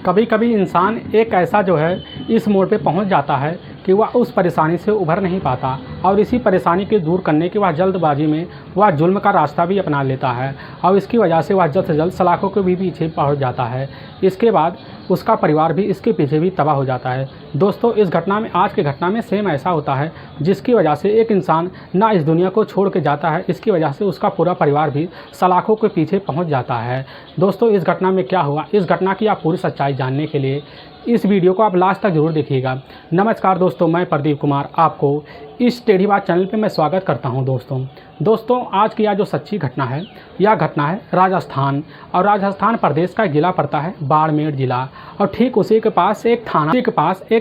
कभी कभी इंसान एक ऐसा जो है इस मोड़ पे पहुंच जाता है कि वह उस परेशानी से उभर नहीं पाता और इसी परेशानी के दूर करने की वह जल्दबाजी में वह जुल्म का रास्ता भी अपना लेता है और इसकी वजह से वह जल्द से जल्द सलाखों के भी पीछे पहुंच जाता है। इसके बाद उसका परिवार भी इसके पीछे भी तबाह हो जाता है। दोस्तों, इस घटना में आज की घटना में सेम ऐसा होता है जिसकी वजह से एक इंसान ना इस दुनिया को छोड़ के जाता है, इसकी वजह से उसका पूरा परिवार भी सलाखों के पीछे पहुंच जाता है। दोस्तों, इस घटना में क्या हुआ, इस घटना की आप पूरी सच्चाई जानने के लिए इस वीडियो को आप लास्ट तक जरूर देखिएगा। नमस्कार दोस्तों, मैं प्रदीप कुमार आपको इस टेढ़ी बात चैनल पे मैं स्वागत करता हूं। दोस्तों, आज की यह जो सच्ची घटना है, यह घटना है राजस्थान, और राजस्थान प्रदेश का एक ज़िला पड़ता है बाड़मेर ज़िला, और ठीक उसी के पास एक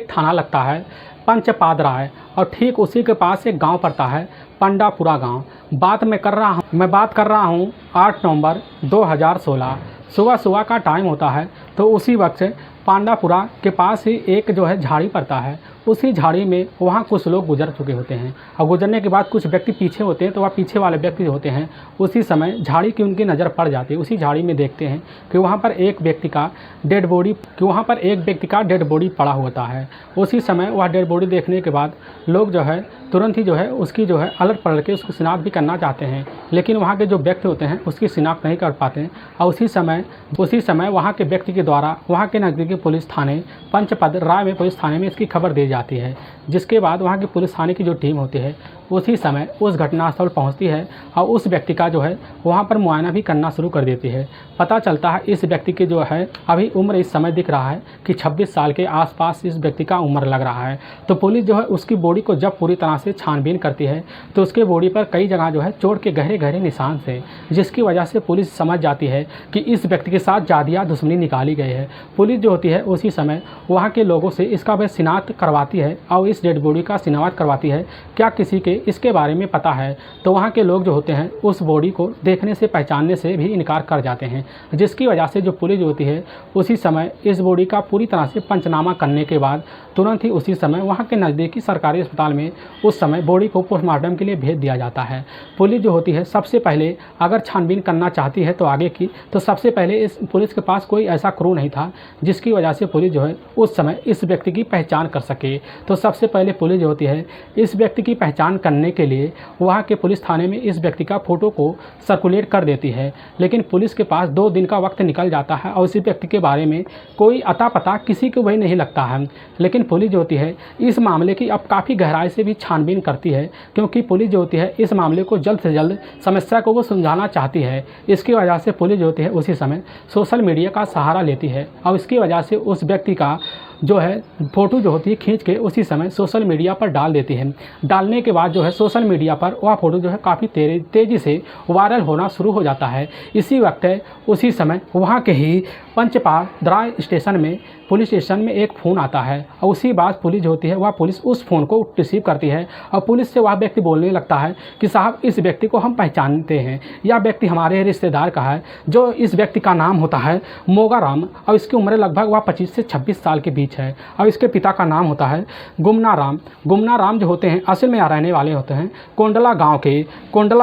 थाना लगता है पंचपादराय, और ठीक उसी के पास एक गांव पड़ता है पंडापुरा गांव। मैं बात कर रहा हूं 8 नवंबर 2016 सुबह का टाइम होता है। तो उसी वक्त पांडापुरा के पास ही एक जो है झाड़ी पड़ता है। उसी झाड़ी में वहाँ कुछ लोग गुजर चुके होते हैं, और गुजरने के बाद कुछ व्यक्ति पीछे होते हैं। तो वह पीछे वाले व्यक्ति होते हैं, उसी समय झाड़ी की उनकी नज़र पड़ जाती है। उसी झाड़ी में देखते हैं कि वहाँ पर एक व्यक्ति का डेड बॉडी पड़ा होता है। उसी समय वह डेड बॉडी देखने के बाद लोग जो है तुरंत ही जो है उसकी जो है अलट पलट के उसकी शिनाख्त भी करना चाहते हैं, लेकिन वहाँ के जो व्यक्ति होते हैं उसकी शिनाख्त नहीं कर पाते हैं। और उसी समय वहाँ के व्यक्ति के द्वारा वहाँ के नज़दीकी पुलिस थाने पंचपदराय में पुलिस थाने में इसकी खबर दी जाती है, जिसके बाद वहाँ की पुलिस थाने की जो टीम होती है उसी समय उस घटनास्थल पहुँचती है और उस व्यक्ति का जो है वहाँ पर मुआयना भी करना शुरू कर देती है। पता चलता है इस व्यक्ति की जो है अभी उम्र इस समय दिख रहा है कि 26 साल के आसपास इस व्यक्ति का उम्र लग रहा है। तो पुलिस जो है उसकी बॉडी को जब पूरी तरह से छानबीन करती है तो उसके बॉडी पर कई जगह जो है चोट के गहरे निशान थे, जिसकी वजह से पुलिस समझ जाती है कि इस व्यक्ति के साथ जादिया दुश्मनी निकाली गई है। पुलिस जो होती है उसी समय वहाँ के लोगों से इसका वह शिनाख्त करवाती है और इस डेड बॉडी का शिनाख्त करवाती है, क्या किसी के इसके बारे में पता है। तो वहाँ के लोग जो होते हैं उस बॉडी को देखने से पहचानने से भी इनकार कर जाते हैं, जिसकी वजह से जो पुलिस होती है उसी समय इस बॉडी का पूरी तरह से पंचनामा करने के बाद तुरंत ही उसी समय वहाँ के नज़दीकी सरकारी अस्पताल में उस समय बॉडी को पोस्टमार्टम के लिए भेज दिया जाता है। पुलिस जो होती है सबसे पहले अगर छानबीन करना चाहती है तो आगे की, तो सबसे पहले इस पुलिस के पास कोई ऐसा क्रू नहीं था जिसकी वजह से पुलिस जो है उस समय इस व्यक्ति की पहचान कर सके। तो सबसे पहले पुलिस जो होती है इस व्यक्ति की पहचान करने के लिए वहाँ के पुलिस थाने में इस व्यक्ति का फ़ोटो को सर्कुलेट कर देती है, लेकिन पुलिस के पास 2 दिन का वक्त निकल जाता है और इसी व्यक्ति के बारे में कोई अता पता किसी को भी नहीं लगता है। लेकिन पुलिस जो होती है इस मामले की अब काफ़ी गहराई से भी छानबीन करती है, क्योंकि पुलिस जो होती है इस मामले को जल्द से जल्द समस्या को वो सुलझाना चाहती है। इसकी वजह से पुलिस जो होती है उसी समय सोशल मीडिया का सहारा लेती है और इसकी वजह से उस व्यक्ति का जो है फ़ोटो जो होती है खींच के उसी समय सोशल मीडिया पर डाल देती है। डालने के बाद जो है सोशल मीडिया पर वह फ़ोटो जो है काफ़ी तेज़ी से वायरल होना शुरू हो जाता है। इसी वक्त उसी समय वहाँ के ही पंचपादराय पुलिस स्टेशन में एक फ़ोन आता है और उसी बात पुलिस जो होती है वह पुलिस उस फ़ोन को रिसीव करती है और पुलिस से वह व्यक्ति बोलने लगता है कि साहब, इस व्यक्ति को हम पहचानते हैं, यह व्यक्ति हमारे रिश्तेदार का है। जो इस व्यक्ति का नाम होता है मोगाराम और इसकी उम्र लगभग वह 25 से 26 साल के बीच है, और इसके पिता का नाम होता है गुमना राम जो होते हैं असल में यहाँ रहने वाले होते हैं कोंडला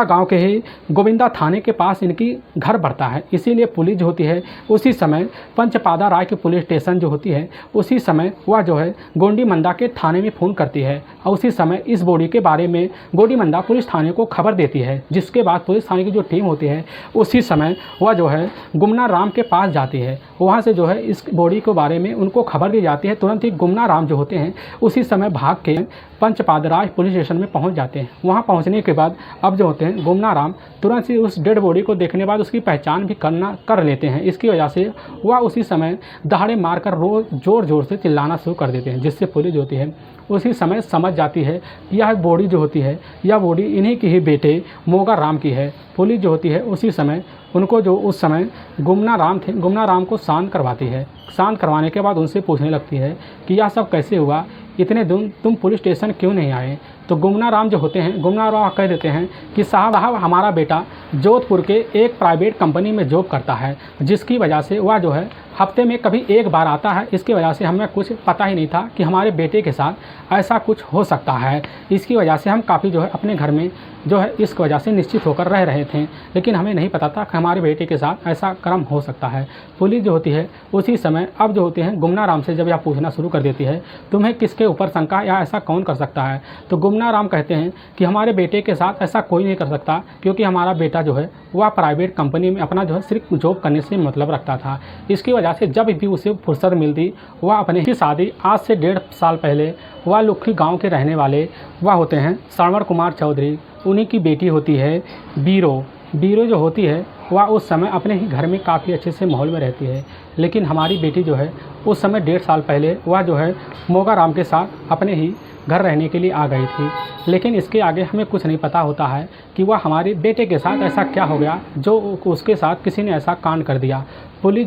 गाँव के ही गोविंदा थाने के पास इनकी घर पड़ता है। इसीलिए पुलिस जो होती है उसी समय पंचपादराय के पुलिस स्टेशन जो होती है उसी समय वह जो है गोंडीमंदा के थाने में फ़ोन करती है और उसी समय इस बॉडी के बारे में गोंडीमंदा पुलिस थाने को खबर देती है, जिसके बाद पुलिस थाने की जो टीम होती है उसी समय वह जो है गुमना राम के पास जाती है। वहाँ से जो है इस बॉडी के बारे में उनको खबर दी जाती है। तुरंत ही गुमना राम जो होते हैं उसी समय भाग के पंचपादराय पुलिस स्टेशन में पहुँच जाते हैं। वहाँ पहुँचने के बाद अब जो होते हैं गुमना राम तुरंत ही उस डेड बॉडी को देखने बाद उसकी पहचान भी कर लेते हैं। इसकी वजह से वह उसी समय दहाड़े मारकर ज़ोर से चिल्लाना शुरू कर देते हैं, जिससे पुलिस होती है उसी समय समझ जाती है यह बॉडी जो होती है यह बॉडी इन्हीं की ही बेटे मोगा राम की है। पुलिस जो होती है उसी समय उनको जो उस समय गुमना राम को शांत करवाती है। शांत करवाने के बाद उनसे पूछने लगती है कि यह सब कैसे हुआ, इतने दिन तुम पुलिस स्टेशन क्यों नहीं आए? तो गुमना राम जो होते हैं, गुमना राम कह देते हैं कि साहब हमारा बेटा जोधपुर के एक प्राइवेट कंपनी में जॉब करता है, जिसकी वजह से वह जो है हफ्ते में कभी एक बार आता है। इसकी वजह से हमें कुछ पता ही नहीं था कि हमारे बेटे के साथ ऐसा कुछ हो सकता है। इसकी वजह से हम काफ़ी जो है अपने घर में जो है इस वजह से निश्चित होकर रह रहे थे, लेकिन हमें नहीं पता था कि हमारे बेटे के साथ ऐसा क्रम हो सकता है। पुलिस जो होती है उसी समय अब जो होते हैं गुमना राम से जब यह पूछना शुरू कर देती है, तुम्हें किसके ऊपर शंका या ऐसा कौन कर सकता है? तो गुमना राम कहते हैं कि हमारे बेटे के साथ ऐसा कोई नहीं कर सकता, क्योंकि हमारा बेटा जो है वह प्राइवेट कंपनी में अपना जो है सिर्फ जॉब करने से मतलब रखता था। इसकी वजह से जब भी उसे फुर्सत मिलती वह अपने की शादी आज से 1.5 साल पहले वह लुखी गांव के रहने वाले वह होते हैं श्रवण कुमार चौधरी, उन्हीं की बेटी होती है बीरो। बीरो जो होती है वह उस समय अपने ही घर में काफ़ी अच्छे से माहौल में रहती है, लेकिन हमारी बेटी जो है उस समय 1.5 साल पहले वह जो है मोगा राम के साथ अपने ही घर रहने के लिए आ गई थी। लेकिन इसके आगे हमें कुछ नहीं पता होता है कि वह हमारे बेटे के साथ ऐसा क्या हो गया जो उसके साथ किसी ने ऐसा कांड कर दिया। पुलिस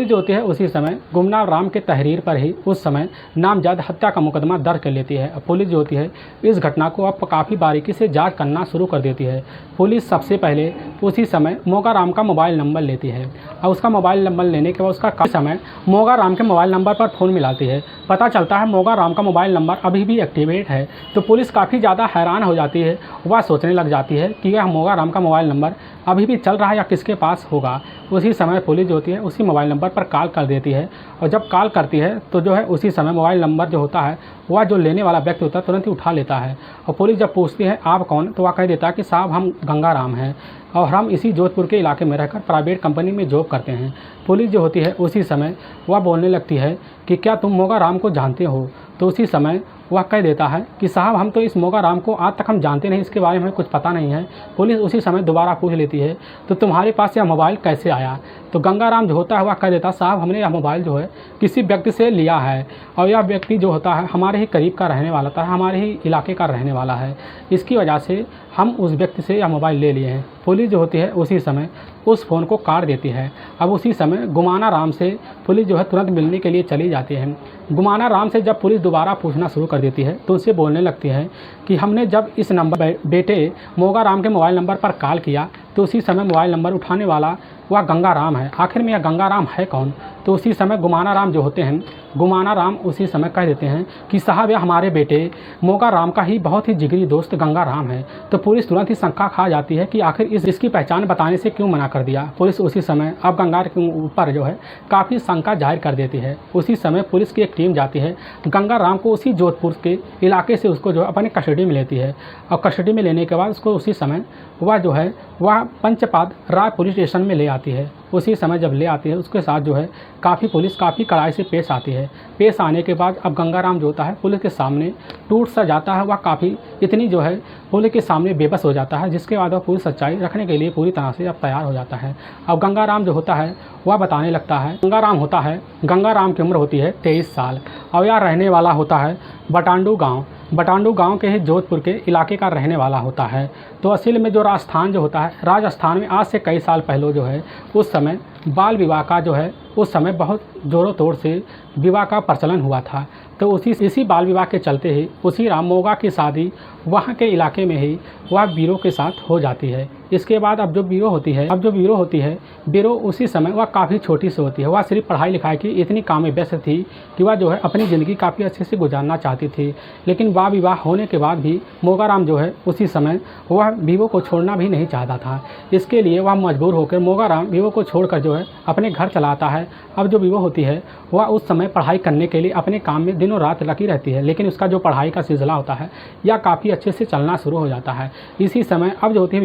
जो होती है उसी समय गुमना राम के तहरीर पर ही उस समय नामजद हत्या का मुकदमा दर्ज कर लेती है। पुलिस जो होती है इस घटना को अब काफ़ी बारीकी से जांच करना शुरू कर देती है। पुलिस सबसे पहले उसी समय मोगा राम का मोबाइल नंबर लेती है और उसका मोबाइल नंबर लेने के बाद उसका काफ़ी समय मोगा राम के मोबाइल नंबर पर फ़ोन मिलाती है। पता चलता है मोगा राम का मोबाइल नंबर अभी भी एक्टिवेट है। तो पुलिस काफ़ी ज़्यादा हैरान हो जाती है, वह सोचने लग जाती है कि यह मोगा राम का मोबाइल नंबर अभी भी चल रहा है या किसके पास होगा। उसी समय पुलिस जो होती है उसी मोबाइल नंबर पर कॉल कर देती है, और जब कॉल करती है तो जो है उसी समय मोबाइल नंबर जो होता है वह जो लेने वाला व्यक्ति होता है तुरंत ही उठा लेता है। और पुलिस जब पूछती है आप कौन, तो वह कह देता है कि साहब हम गंगा राम हैं और हम इसी जोधपुर के इलाके में रहकर प्राइवेट कंपनी में जॉब करते हैं। पुलिस जो होती है उसी समय वह बोलने लगती है कि क्या तुम मोगा राम को जानते हो? तो उसी समय वह कह देता है कि साहब हम तो इस मोगा राम को आज तक हम जानते नहीं, इसके बारे में कुछ पता नहीं है। पुलिस उसी समय दोबारा पूछ लेती है तो तुम्हारे पास यह मोबाइल कैसे आया? तो गंगा राम जो होता है वह कह देता साहब हमने यह मोबाइल जो है किसी व्यक्ति से लिया है, और यह व्यक्ति जो होता है हमारे ही करीब का रहने वाला था, हमारे ही इलाके का रहने वाला है। इसकी वजह से हम उस व्यक्ति से यह मोबाइल ले लिए हैं। पुलिस जो होती है उसी समय उस फ़ोन को काट देती है। अब उसी समय गुमाना राम से पुलिस जो है तुरंत मिलने के लिए चली जाती है। गुमाना राम से जब पुलिस दोबारा पूछना शुरू कर देती है तो उससे बोलने लगती है कि हमने जब इस नंबर बेटे मोगा राम के मोबाइल नंबर पर कॉल किया तो उसी समय मोबाइल नंबर उठाने वाला वह गंगा राम है। आखिर में यह गंगा राम है कौन? तो उसी समय गुमाना राम जो होते हैं, गुमाना राम उसी समय कह देते हैं कि साहब यह हमारे बेटे मोगा राम का ही बहुत ही जिगरी दोस्त गंगा राम है। तो पुलिस तुरंत ही शंका खा जाती है कि आखिर इसकी पहचान बताने से क्यों मना कर दिया। पुलिस उसी समय अब गंगा के ऊपर जो है काफ़ी शंका जाहिर कर देती है। उसी समय पुलिस की एक टीम जाती है, गंगा राम को उसी जोधपुर के इलाके से उसको जो है अपने कस्टडी में लेती है, और कस्टडी में लेने के बाद उसको उसी समय वह जो है वह पंचपाद राय पुलिस स्टेशन में ले आती है। उसी समय जब ले आती है उसके साथ जो है पुलिस काफ़ी कड़ाई से पेश आती है। पेश आने के बाद अब गंगा राम जो होता है पुलिस के सामने टूट सा जाता है, वह काफ़ी इतनी जो है पुलिस के सामने बेबस हो जाता है, जिसके बाद वह पूरी सच्चाई रखने के लिए पूरी तरह से अब तैयार हो जाता है। अब गंगा राम जो होता है वह बताने लगता है। गंगा राम की उम्र होती है 23 साल और यह रहने वाला होता है बटांडू गांव के ही जोधपुर के इलाके का रहने वाला होता है। तो असल में जो राजस्थान जो होता है, राजस्थान में आज से कई साल पहले जो है उस समय बाल विवाह का जो है उस समय बहुत ज़ोरों तोड़ से विवाह का प्रचलन हुआ था। तो इसी बाल विवाह के चलते ही उसी राम मोगा की शादी वहाँ के इलाके में ही वह बीरो के साथ हो जाती है। इसके बाद अब जो बीरो होती है बीरो उसी समय वह काफ़ी छोटी सी होती है। वह सिर्फ पढ़ाई लिखाई की इतनी काम में व्यस्त थी कि वह जो है अपनी ज़िंदगी काफ़ी अच्छे से गुजारना चाहती थी। लेकिन बाल विवाह होने के बाद भी मोगा राम जो है उसी समय वह बीवो को छोड़ना भी नहीं चाहता था। इसके लिए वह मजबूर होकर मोगा राम बीवो को छोड़कर जो है अपने घर चला आता है। अब जो बीवो होती है वह उस समय पढ़ाई करने के लिए अपने काम में दिनों रात लगी रहती है, लेकिन उसका जो पढ़ाई का सिलसिला होता है यह काफ़ी अच्छे से चलना शुरू हो जाता है। इसी समय अब जो होती है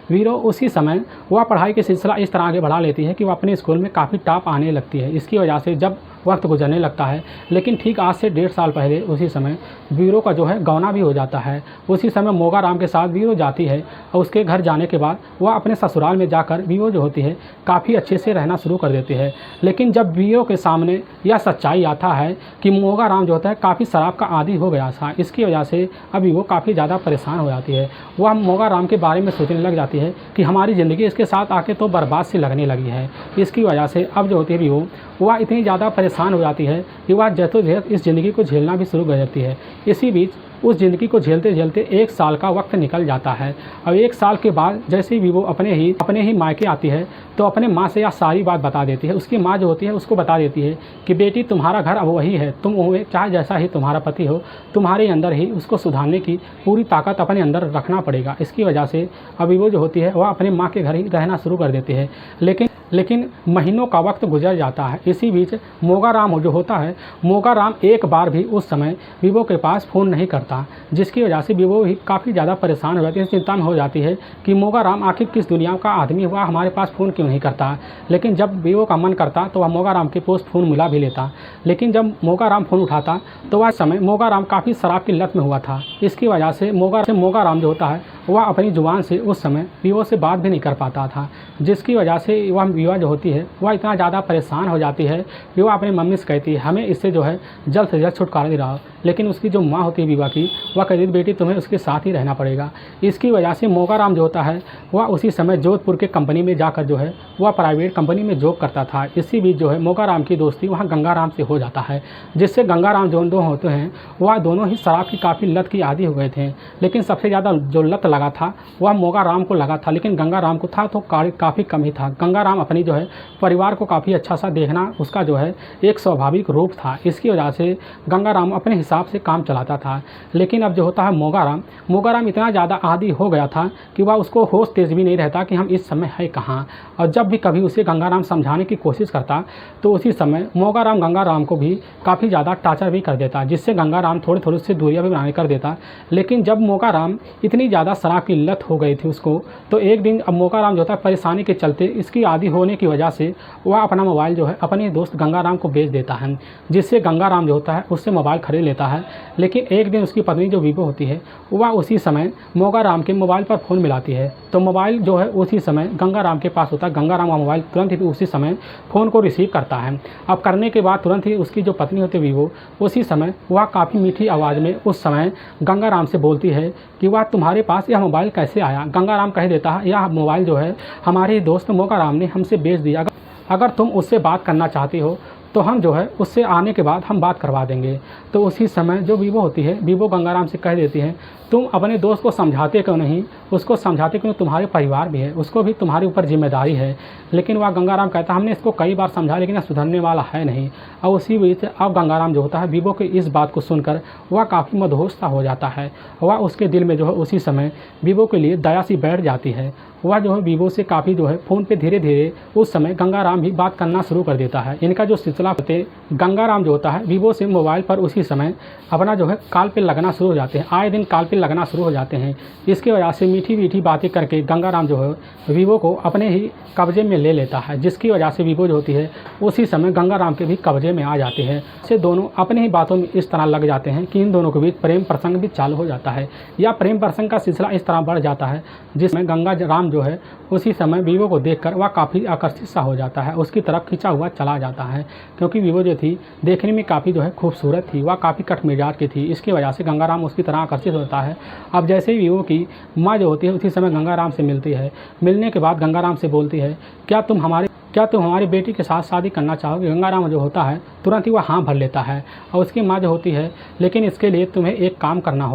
वीरो उसी समय वह पढ़ाई के सिलसिला इस तरह आगे बढ़ा लेती है कि वह अपने स्कूल में काफ़ी टॉप आने लगती है। इसकी वजह से जब वक्त गुजरने लगता है, लेकिन ठीक आज से 1.5 साल पहले उसी समय वीरो का जो है गौना भी हो जाता है। उसी समय मोगा राम के साथ वीरो जाती है और उसके घर जाने के बाद वह अपने ससुराल में जाकर वीरो जो होती है काफ़ी अच्छे से रहना शुरू कर देती है। लेकिन जब वीरो के सामने यह सच्चाई आता है कि मोगा राम जो होता है काफ़ी शराब का आदी हो गया था, इसकी वजह से अब वीरो काफ़ी ज़्यादा परेशान हो जाती है। वह मोगा राम के बारे में सोचने लग जाती है कि हमारी ज़िंदगी इसके साथ आके तो बर्बाद सी लगने लगी है। इसकी वजह से अब जो होती है वीरो वह इतनी ज़्यादा परेशान हो जाती है कि वह जद्दोजहद इस ज़िंदगी को झेलना भी शुरू कर देती है। इसी बीच उस ज़िंदगी को झेलते झेलते 1 साल का वक्त निकल जाता है। और 1 साल के बाद जैसे ही वो अपने ही मायके आती है तो अपने माँ से यह सारी बात बता देती है। उसकी माँ जो होती है उसको बता देती है कि बेटी तुम्हारा घर अब वही है, तुम चाहे जैसा ही तुम्हारा पति हो, तुम्हारे अंदर ही उसको सुधारने की पूरी ताकत अपने अंदर रखना पड़ेगा। इसकी वजह से अभी वो जो होती है वह अपने माँ के घर ही रहना शुरू कर देती है। लेकिन महीनों का वक्त गुजर जाता है। इसी बीच मोगाराम जो होता है, मोगाराम एक बार भी उस समय वीवो के पास फ़ोन नहीं करता, जिसकी वजह से वीवो भी काफ़ी ज़्यादा परेशान हो जाती है, चिंता में हो जाती है कि मोगाराम आखिर किस दुनिया का आदमी हुआ, हमारे पास फ़ोन क्यों नहीं करता। लेकिन जब वीवो का मन करता तो वह मोगाराम के पोस्ट फ़ोन मिला भी लेता। लेकिन जब मोगाराम फ़ोन उठाता तो वह समय मोगाराम काफ़ी शराब की लत में हुआ था। इसकी वजह से मोगाराम जो होता है वह अपनी ज़ुबान से उस समय वीवो से बात भी नहीं कर पाता था, जिसकी वजह से वह विवा जो होती है वह इतना ज़्यादा परेशान हो जाती है कि वह अपनी मम्मी से कहती है हमें इससे जो है जल्द से जल्द छुटकारा दिलाओ। लेकिन उसकी जो माँ होती है विवा की, वह कहती है बेटी तुम्हें उसके साथ ही रहना पड़ेगा। इसकी वजह से मोगाराम जो होता है वह उसी समय जोधपुर के कंपनी में जाकर जो है वह प्राइवेट कंपनी में जॉब करता था। इसी बीच जो है मोगाराम की दोस्ती वहाँ गंगाराम से हो जाता है, जिससे गंगाराम जो दो होते हैं वह दोनों ही शराब की काफ़ी लत की आदी हो गए थे। लेकिन सबसे ज़्यादा जो लत लगा था वह मोगाराम को लगा था, लेकिन गंगाराम को था तो काफ़ी कम ही था। गंगाराम अपनी जो है परिवार को काफ़ी अच्छा सा देखना उसका जो है एक स्वाभाविक रूप था। इसकी वजह से गंगाराम अपने हिसाब से काम चलाता था। लेकिन अब जो होता है मोगाराम इतना ज़्यादा आदी हो गया था कि वह उसको होश तेज भी नहीं रहता कि हम इस समय है कहाँ। और जब भी कभी उसे गंगाराम समझाने की कोशिश करता तो उसी समय मोगाराम गंगाराम को भी काफ़ी ज़्यादा टार्चर भी कर देता, जिससे गंगाराम थोड़ी थोड़ी से दूरियाँ भी बनाने कर देता। लेकिन जब मोगाराम इतनी ज़्यादा शराब की लत हो गई थी उसको, तो एक दिन अब मोगाराम जो था परेशानी के चलते इसकी आदी होने की वजह से वह अपना मोबाइल जो है अपने दोस्त गंगाराम को बेच देता है, जिससे गंगाराम जो होता है उससे मोबाइल खरीद लेता है। लेकिन एक दिन उसकी पत्नी जो वीवो होती है वह उसी समय मोगाराम के मोबाइल पर फ़ोन मिलाती है, तो मोबाइल जो है उसी समय गंगाराम के पास होता है। गंगाराम का मोबाइल तुरंत ही उसी समय फ़ोन को रिसीव करता है। अब करने के बाद तुरंत ही उसकी जो पत्नी होती है वीवो, उसी समय वह काफ़ी मीठी आवाज़ में उस समय गंगाराम से बोलती है कि वह तुम्हारे पास यह मोबाइल कैसे आया। गंगाराम कह देता है यह मोबाइल जो है हमारे दोस्त मोगाराम ने हमसे बेच दिया, अगर तुम उससे बात करना चाहती हो तो हम जो है उससे आने के बाद हम बात करवा देंगे। तो उसी समय जो वीवो होती है, वीवो गंगाराम से कह देती है तुम अपने दोस्त को समझाते क्यों नहीं, उसको समझाते क्यों, तुम्हारे परिवार भी है, उसको भी तुम्हारे ऊपर जिम्मेदारी है। लेकिन वह गंगाराम कहता हमने इसको कई बार समझा लेकिन यह सुधरने वाला है नहीं। और उसी वजह से अब गंगाराम जो होता है वीवो की इस बात को सुनकर वह काफ़ी मदहोश सा हो जाता है। वह उसके दिल में जो है उसी समय वीवो के लिए दया सी बैठ जाती है। वह जो है वीवो से काफ़ी जो है फ़ोन पे धीरे धीरे उस समय गंगाराम भी बात करना शुरू कर देता है। इनका जो सिलसिला होते गंगाराम जो होता है वीवो से मोबाइल पर उसी समय अपना जो है कॉल पे लगना शुरू हो जाते हैं, आए दिन कॉल पे लगना शुरू हो जाते हैं। इसकी वजह से मीठी मीठी बातें करके गंगाराम जो है वीवो को अपने ही कब्जे में ले लेता है, जिसकी वजह से वीवो जो होती है उसी समय गंगाराम के भी कब्जे में आ जाते हैं। से दोनों अपनी ही बातों में इस तरह लग जाते हैं कि इन दोनों के बीच प्रेम प्रसंग भी चालू हो जाता है, या प्रेम प्रसंग का सिलसिला इस तरह बढ़ जाता है जिसमें गंगाराम जो है उसी समय वीवो को देखकर वह काफ़ी आकर्षित सा हो जाता है, उसकी तरफ खिंचा हुआ चला जाता है। क्योंकि वीवो जो थी देखने में काफ़ी जो है खूबसूरत थी, वह काफ़ी कट मिजाज की थी। इसकी वजह से गंगाराम उसकी तरह आकर्षित होता है। अब जैसे ही वीवो की माँ जो होती है उसी समय गंगाराम से मिलती है। मिलने के बाद गंगाराम से बोलती है क्या तुम हमारी बेटी के साथ शादी करना चाहोगे। गंगाराम जो होता है तुरंत ही वह हाँ भर लेता है। और उसकी माँ जो होती है लेकिन इसके लिए तुम्हें एक काम करना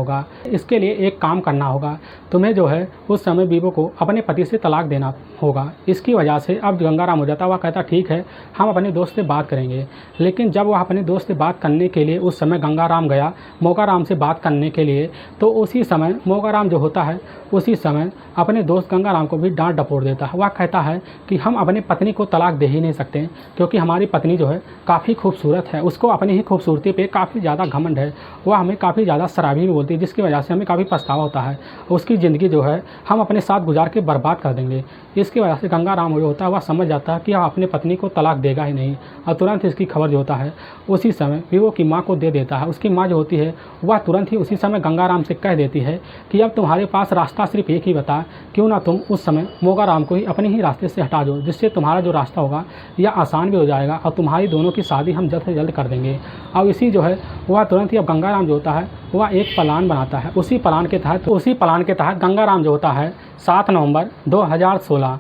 होगा, तुम्हें जो है उस समय वीवो को अपने पति से तलाक देना होगा। इसकी वजह से अब गंगाराम हो जाता है, वह कहता ठीक है हम अपने दोस्त से बात करेंगे। लेकिन जब वह अपने दोस्त से बात करने के लिए उस समय गंगाराम गया मोगाराम से बात करने के लिए, तो उसी समय मोगाराम जो होता है उसी समय अपने दोस्त गंगाराम को भी डांट डपोड़ देता है। वह कहता है कि हम अपनी पत्नी को तलाक दे ही नहीं सकते, क्योंकि हमारी पत्नी जो है काफ़ी खूबसूरत है, उसको अपनी ही खूबसूरती पे काफ़ी ज़्यादा घमंड है। वह हमें काफ़ी ज़्यादा शराबी भी बोलती है, जिसकी वजह से हमें काफ़ी पछतावा होता है। उसकी ज़िंदगी जो है हम अपने साथ गुजार के बर्बाद कर देंगे। इसकी वजह से गंगाराम जो होता है वह समझ जाता है कि वह अपनी पत्नी को तलाक देगा ही नहीं, और तुरंत इसकी खबर जो होता है उसी समय वीवो की माँ को दे देता है। उसकी माँ जो होती है वह तुरंत ही उसी समय गंगाराम से कह देती है कि अब तुम्हारे पास रास्ता सिर्फ एक ही बता, क्यों ना तुम उस समय मोगाराम को ही अपने ही रास्ते से हटा दो, जिससे तुम्हारा जो रास्ता होगा यह आसान भी हो जाएगा और तुम्हारी दोनों की शादी हम जल्द से जल्द कर देंगे। अब इसी जो है वह तुरंत ही अब गंगाराम जो होता है वह एक प्लान बनाता है। उसी प्लान के तहत गंगाराम जो होता है 7 नवंबर 2016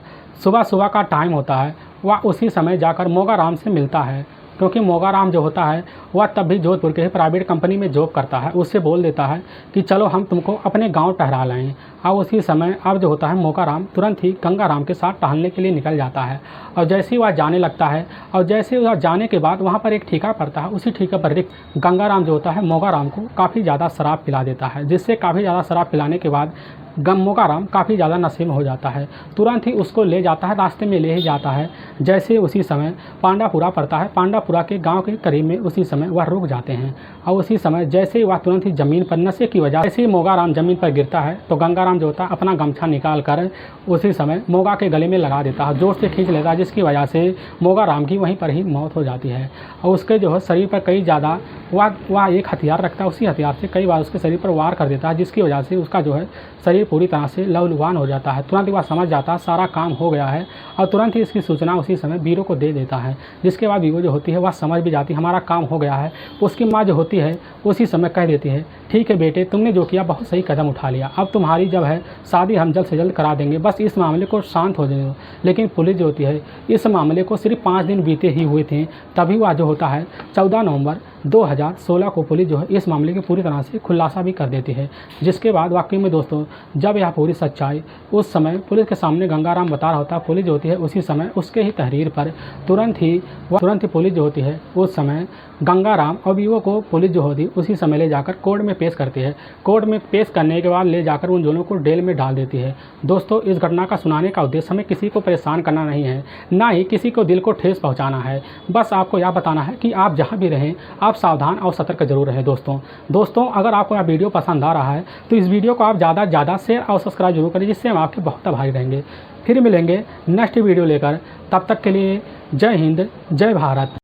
सुबह का टाइम होता है, वह उसी समय जाकर मोगाराम से मिलता है। क्योंकि मोगाराम जो होता है वह तब भी जोधपुर के ही प्राइवेट कंपनी में जॉब करता है। उससे बोल देता है कि चलो हम तुमको अपने गांव ठहरा लाएं। और उसी समय अब जो होता है मोगाराम तुरंत ही गंगाराम के साथ टहलने के लिए निकल जाता है। और जैसे ही वह जाने लगता है और जैसे वह जाने के बाद वहाँ पर एक ठेका पड़ता है, उसी ठेके पर गंगाराम जो होता है मोगाराम को काफ़ी ज़्यादा शराब पिला देता है, जिससे काफ़ी ज़्यादा शराब पिलाने के बाद मोगाराम काफ़ी ज़्यादा नशे में हो जाता है। तुरंत ही उसको ले जाता है, रास्ते में ले ही जाता है। जैसे उसी समय पांडापुरा पड़ता है, पांडापुरा के गांव के करीब में उसी समय वह रुक जाते हैं। और उसी समय जैसे ही वह तुरंत ही ज़मीन पर नशे की वजह से मोगाराम ज़मीन पर गिरता है तो गंगाराम जो होता है अपना गमछा निकाल कर उसी समय मोगा के गले में लगा देता है, जोर से खींच लेता है, जिसकी वजह से मोगाराम की वहीं पर ही मौत हो जाती है। और उसके जो है शरीर पर कई ज़्यादा वह एक हथियार रखता है, उसी हथियार से कई बार उसके शरीर पर वार कर देता है, जिसकी वजह से उसका जो है शरीर पूरी तरह से लहूलुहान हो जाता है। तुरंत ही वह समझ जाता है सारा काम हो गया है और तुरंत ही इसकी सूचना उसी समय वीरो को दे देता है, जिसके बाद वीरो जो होती है वह समझ भी जाती है हमारा काम हो गया है। उसकी माँ जो होती है उसी समय कह देती है ठीक है बेटे, तुमने जो किया बहुत सही कदम उठा लिया, अब तुम्हारी जब है शादी हम जल्द से जल्द करा देंगे, बस इस मामले को शांत हो जाए। लेकिन पुलिस जो होती है इस मामले को सिर्फ 5 दिन बीते ही हुए थे, तभी वह जो होता है 14 नवंबर 2016 को पुलिस जो है इस मामले की पूरी तरह से खुलासा भी कर देती है। जिसके बाद वाकई में दोस्तों जब यह पूरी सच्चाई उस समय पुलिस के सामने गंगाराम बता रहा होता है, पुलिस जो होती है उसी समय उसके ही तहरीर पर तुरंत ही पुलिस जो होती है उस समय गंगाराम और वीवो को पुलिस जो होती है उसी समय ले जाकर कोर्ट में पेश करती है। कोर्ट में पेश करने के बाद ले जाकर उन दोनों को जेल में डाल देती है। दोस्तों इस घटना का सुनाने का उद्देश्य हमें किसी को परेशान करना नहीं है, ना ही किसी को दिल को ठेस पहुंचाना है। बस आपको यह बताना है कि आप जहां भी रहें आप सावधान और सतर्क जरूर रहें। दोस्तों अगर आपको यह वीडियो पसंद आ रहा है तो इस वीडियो को आप ज़्यादा से ज़्यादा शेयर और सब्सक्राइब जरूर करें, जिससे हम आपके बहुत आभारी रहेंगे। फिर मिलेंगे नेक्स्ट वीडियो लेकर, तब तक के लिए जय हिंद जय भारत।